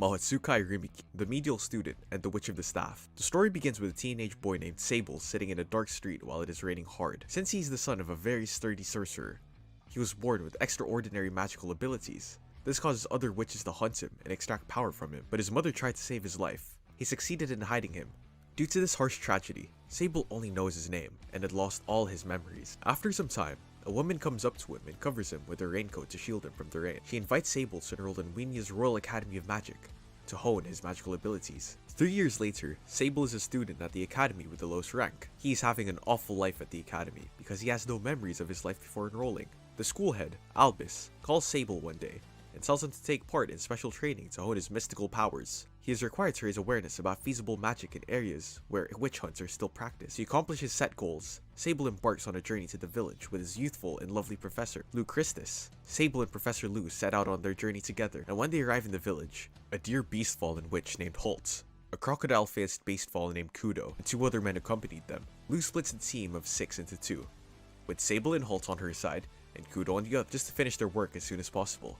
Mahoutsukai Reimeiki, the medial student and the witch of the staff. The story begins with a teenage boy named Sable sitting in a dark street while it is raining hard. Since he is the son of a very sturdy sorcerer, he was born with extraordinary magical abilities. This causes other witches to hunt him and extract power from him, but his mother tried to save his life. He succeeded in hiding him. Due to this harsh tragedy, Sable only knows his name and had lost all his memories. After some time, a woman comes up to him and covers him with her raincoat to shield him from the rain. She invites Sable to enroll in Weenya's Royal Academy of Magic to hone his magical abilities. 3 years later, Sable is a student at the academy with the lowest rank. He is having an awful life at the academy because he has no memories of his life before enrolling. The school head, Albus, calls Sable one day and tells him to take part in special training to hone his mystical powers. He is required to raise awareness about feasible magic in areas where witch hunts are still practiced. To accomplish his set goals, Sable embarks on a journey to the village with his youthful and lovely professor, Lou Christus. Sable and Professor Lou set out on their journey together, and when they arrive in the village, a deer beast fallen witch named Holtz, a crocodile-faced beast fallen named Kudo, and 2 other men accompanied them. Lou splits the team of 6 into 2, with Sable and Holtz on her side, and Kudo on the other, just to finish their work as soon as possible.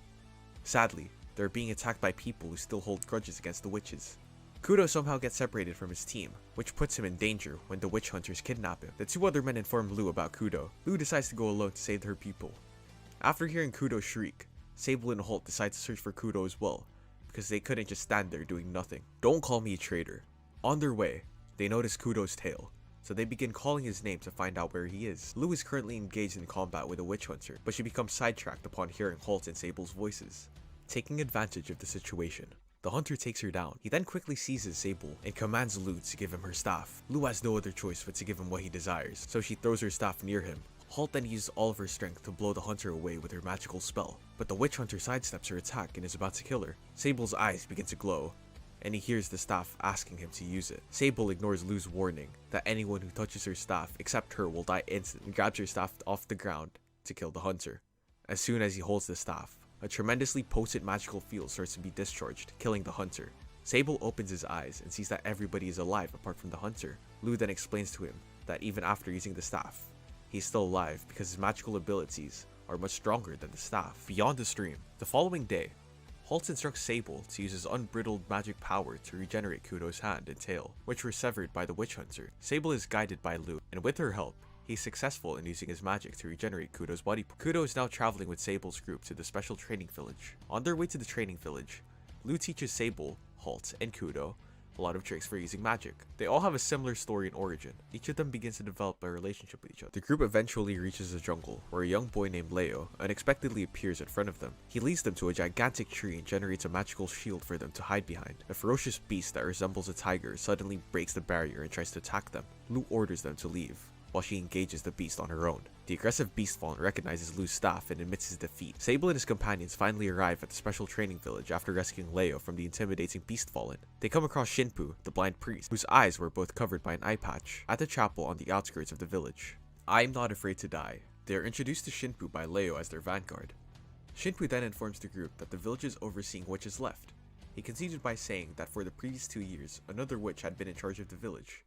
Sadly, they are being attacked by people who still hold grudges against the witches. Kudo somehow gets separated from his team, which puts him in danger when the witch hunters kidnap him. The 2 other men inform Lou about Kudo. Lou decides to go alone to save her people. After hearing Kudo shriek, Sable and Holt decide to search for Kudo as well, because they couldn't just stand there doing nothing. Don't call me a traitor. On their way, they notice Kudo's tail, so they begin calling his name to find out where he is. Lou is currently engaged in combat with a witch hunter, but she becomes sidetracked upon hearing Holt and Sable's voices. Taking advantage of the situation, the hunter takes her down. He then quickly seizes Sable and commands Lou to give him her staff. Lou has no other choice but to give him what he desires, so she throws her staff near him. Holt then uses all of her strength to blow the hunter away with her magical spell, but the witch hunter sidesteps her attack and is about to kill her. Sable's eyes begin to glow, and he hears the staff asking him to use it. Sable ignores Lou's warning that anyone who touches her staff except her will die instantly, and grabs her staff off the ground to kill the hunter. As soon as he holds the staff, a tremendously potent magical field starts to be discharged, killing the hunter. Sable opens his eyes and sees that everybody is alive apart from the hunter. Lou then explains to him that even after using the staff, he's still alive because his magical abilities are much stronger than the staff. Beyond the stream, the following day, Holt instructs Sable to use his unbridled magic power to regenerate Kudo's hand and tail, which were severed by the witch hunter. Sable is guided by Lou, and with her help, he's successful in using his magic to regenerate Kudo's body. Kudo is now traveling with Sable's group to the special training village. On their way to the training village, Lou teaches Sable, Holt, and Kudo a lot of tricks for using magic. They all have a similar story and origin. Each of them begins to develop a relationship with each other. The group eventually reaches a jungle where a young boy named Leo unexpectedly appears in front of them. He leads them to a gigantic tree and generates a magical shield for them to hide behind. A ferocious beast that resembles a tiger suddenly breaks the barrier and tries to attack them. Lou orders them to leave, while she engages the beast on her own. The aggressive beast fallen recognizes Lou's staff and admits his defeat. Sable and his companions finally arrive at the special training village after rescuing Leo from the intimidating beast fallen. They come across Shinpu, the blind priest, whose eyes were both covered by an eye patch, at the chapel on the outskirts of the village. I'm not afraid to die. They are introduced to Shinpu by Leo as their vanguard. Shinpu then informs the group that the village's overseeing witch has left. He continued by saying that for the previous 2 years, another witch had been in charge of the village.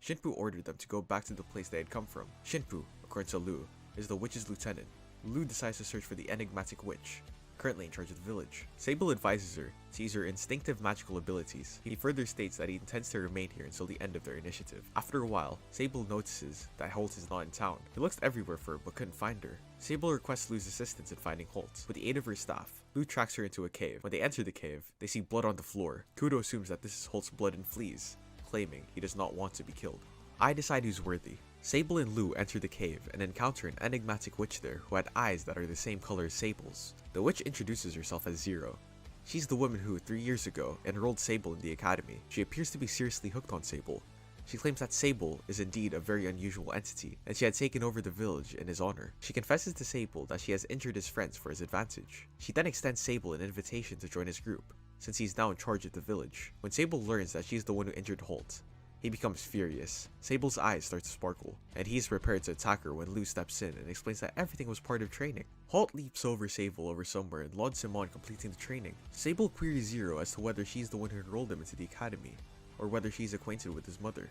Shinpu ordered them to go back to the place they had come from. Shinpu, according to Lou, is the witch's lieutenant. Lou decides to search for the enigmatic witch, currently in charge of the village. Sable advises her to use her instinctive magical abilities. He further states that he intends to remain here until the end of their initiative. After a while, Sable notices that Holt is not in town. He looks everywhere for her but couldn't find her. Sable requests Lou's assistance in finding Holt. With the aid of her staff, Lou tracks her into a cave. When they enter the cave, they see blood on the floor. Kudo assumes that this is Holt's blood and flees, claiming he does not want to be killed. I decide who's worthy. Sable and Lou enter the cave and encounter an enigmatic witch there who had eyes that are the same color as Sable's. The witch introduces herself as Zero. She's the woman who, 3 years ago, enrolled Sable in the academy. She appears to be seriously hooked on Sable. She claims that Sable is indeed a very unusual entity, and she had taken over the village in his honor. She confesses to Sable that she has injured his friends for his advantage. She then extends Sable an invitation to join his group, since he's now in charge of the village. When Sable learns that she's the one who injured Holt, he becomes furious. Sable's eyes start to sparkle, and he's prepared to attack her when Lou steps in and explains that everything was part of training. Holt leaps over Sable over somewhere and lauds him on completing the training. Sable queries Zero as to whether she's the one who enrolled him into the academy, or whether she's acquainted with his mother.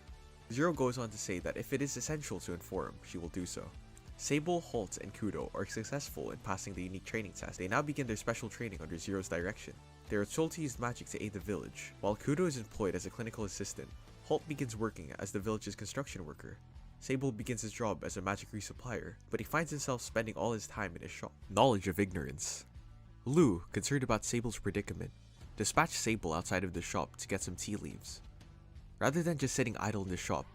Zero goes on to say that if it is essential to inform, she will do so. Sable, Holt, and Kudo are successful in passing the unique training test. They now begin their special training under Zero's direction. They are told to use magic to aid the village. While Kudo is employed as a clinical assistant, Holt begins working as the village's construction worker. Sable begins his job as a magic resupplier, but he finds himself spending all his time in his shop. Knowledge of ignorance. Lou, concerned about Sable's predicament, dispatched Sable outside of the shop to get some tea leaves. Rather than just sitting idle in the shop,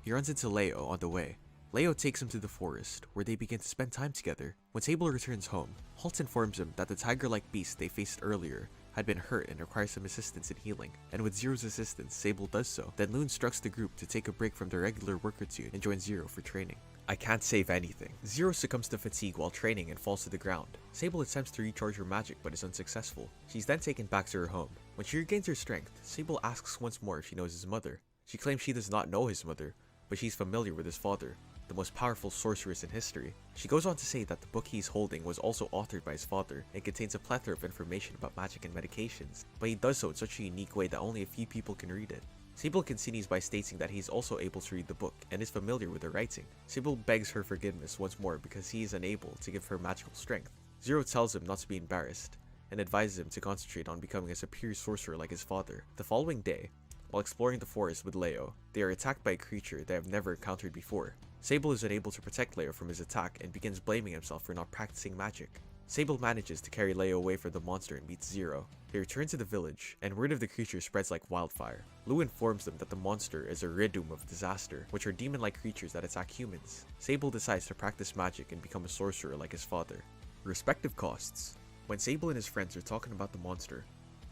he runs into Leo on the way. Leo takes him to the forest, where they begin to spend time together. When Sable returns home, Holt informs him that the tiger-like beast they faced earlier had been hurt and requires some assistance in healing, and with Zero's assistance, Sable does so. Then Lou instructs the group to take a break from their regular work routine and join Zero for training. I can't save anything. Zero succumbs to fatigue while training and falls to the ground. Sable attempts to recharge her magic but is unsuccessful. She's then taken back to her home. When she regains her strength, Sable asks once more if she knows his mother. She claims she does not know his mother, but she's familiar with his father, the most powerful sorceress in history. She goes on to say that the book he's holding was also authored by his father and contains a plethora of information about magic and medications, but he does so in such a unique way that only a few people can read it. Sable continues by stating that he's also able to read the book and is familiar with the writing. Sable begs her forgiveness once more because he is unable to give her magical strength. Zero tells him not to be embarrassed and advises him to concentrate on becoming a superior sorcerer like his father. The following day, while exploring the forest with Leo, they are attacked by a creature they have never encountered before. Sable is unable to protect Leo from his attack and begins blaming himself for not practicing magic. Sable manages to carry Leo away from the monster and meets Zero. They return to the village, and word of the creature spreads like wildfire. Lou informs them that the monster is a Ridum of Disaster, which are demon-like creatures that attack humans. Sable decides to practice magic and become a sorcerer like his father. Respective costs. When Sable and his friends are talking about the monster,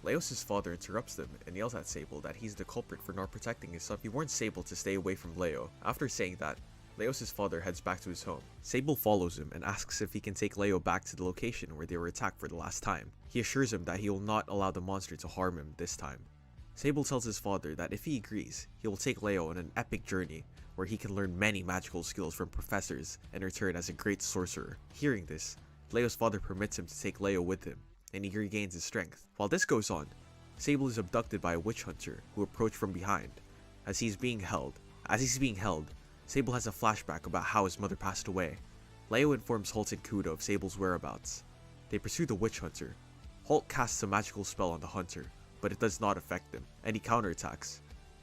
Leos' father interrupts them and yells at Sable that he's the culprit for not protecting his son. He warns Sable to stay away from Leo. After saying that, Leos' father heads back to his home. Sable follows him and asks if he can take Leo back to the location where they were attacked for the last time. He assures him that he will not allow the monster to harm him this time. Sable tells his father that if he agrees, he will take Leo on an epic journey where he can learn many magical skills from professors and return as a great sorcerer. Hearing this, Leo's father permits him to take Leo with him, and he regains his strength. While this goes on, Sable is abducted by a witch hunter who approached from behind. As he's being held, Sable has a flashback about how his mother passed away. Leo informs Holt and Kudo of Sable's whereabouts. They pursue the witch hunter. Holt casts a magical spell on the hunter, but it does not affect him, and he counterattacks.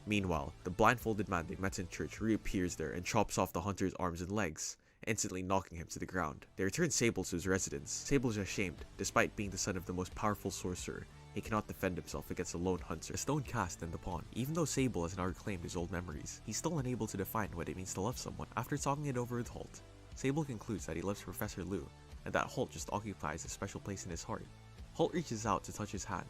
Meanwhile, the blindfolded man they met in church reappears there and chops off the hunter's arms and legs, instantly knocking him to the ground. They return Sable to his residence. Sable is ashamed. Despite being the son of the most powerful sorcerer, he cannot defend himself against a lone hunter, a stone cast in the pawn. Even though Sable has now reclaimed his old memories, he's still unable to define what it means to love someone. After talking it over with Holt, Sable concludes that he loves Professor Lou, and that Holt just occupies a special place in his heart. Holt reaches out to touch his hand,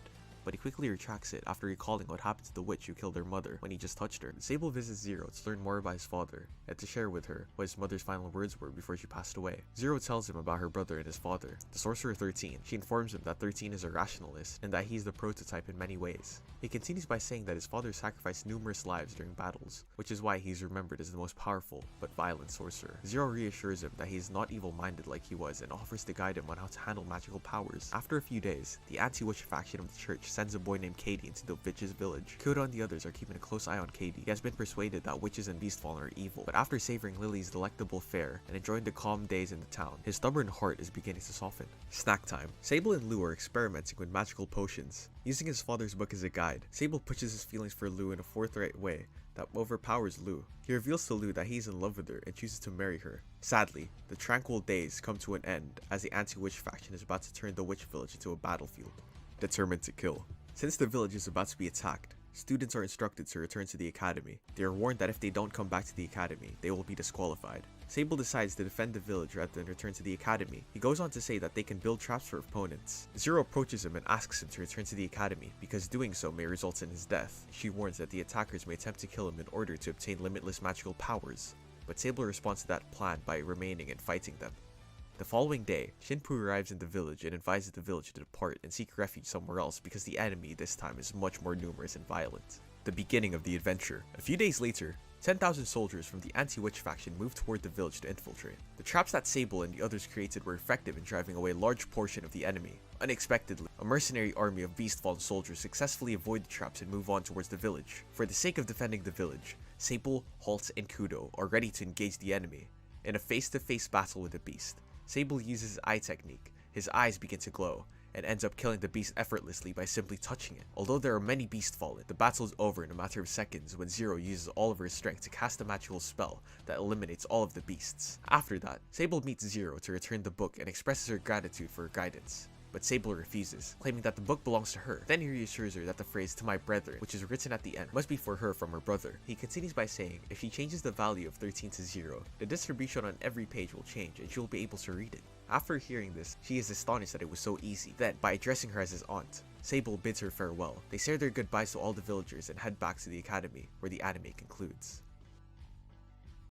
but he quickly retracts it after recalling what happened to the witch who killed her mother when he just touched her. Sable visits Zero to learn more about his father, and to share with her what his mother's final words were before she passed away. Zero tells him about her brother and his father, the sorcerer 13. She informs him that 13 is a rationalist, and that he's the prototype in many ways. He continues by saying that his father sacrificed numerous lives during battles, which is why he's remembered as the most powerful but violent sorcerer. Zero reassures him that he's not evil-minded like he was and offers to guide him on how to handle magical powers. After a few days, the anti-witch faction of the church sends a boy named Katie into the witch's village. Kudo and the others are keeping a close eye on Katie. He has been persuaded that witches and beastfallen are evil, but after savoring Lily's delectable fare and enjoying the calm days in the town, his stubborn heart is beginning to soften. Snack time. Sable and Lou are experimenting with magical potions. Using his father's book as a guide, Sable pushes his feelings for Lou in a forthright way that overpowers Lou. He reveals to Lou that he's in love with her and chooses to marry her. Sadly, the tranquil days come to an end as the anti-witch faction is about to turn the witch village into a battlefield, determined to kill. Since the village is about to be attacked, students are instructed to return to the academy. They are warned that if they don't come back to the academy, they will be disqualified. Sable decides to defend the village rather than return to the academy. He goes on to say that they can build traps for opponents. Zero approaches him and asks him to return to the academy, because doing so may result in his death. She warns that the attackers may attempt to kill him in order to obtain limitless magical powers, but Sable responds to that plan by remaining and fighting them. The following day, Shinpu arrives in the village and advises the village to depart and seek refuge somewhere else because the enemy this time is much more numerous and violent. The beginning of the adventure. A few days later, 10,000 soldiers from the anti-witch faction moved toward the village to infiltrate. The traps that Sable and the others created were effective in driving away a large portion of the enemy. Unexpectedly, a mercenary army of beast-fallen soldiers successfully avoid the traps and move on towards the village. For the sake of defending the village, Sable, Holt, and Kudo are ready to engage the enemy. In a face-to-face battle with the beast, Sable uses his eye technique. His eyes begin to glow, and ends up killing the beast effortlessly by simply touching it. Although there are many beasts fallen, the battle is over in a matter of seconds when Zero uses all of her strength to cast a magical spell that eliminates all of the beasts. After that, Sable meets Zero to return the book and expresses her gratitude for her guidance. But Sable refuses, claiming that the book belongs to her. Then he reassures her that the phrase "to my brethren," which is written at the end, must be for her from her brother. He continues by saying if she changes the value of 13 to 0, the distribution on every page will change and she will be able to read it. After hearing this, she is astonished that it was so easy. Then, by addressing her as his aunt, Sable bids her farewell. They say their goodbyes to all the villagers and head back to the academy, where the anime concludes.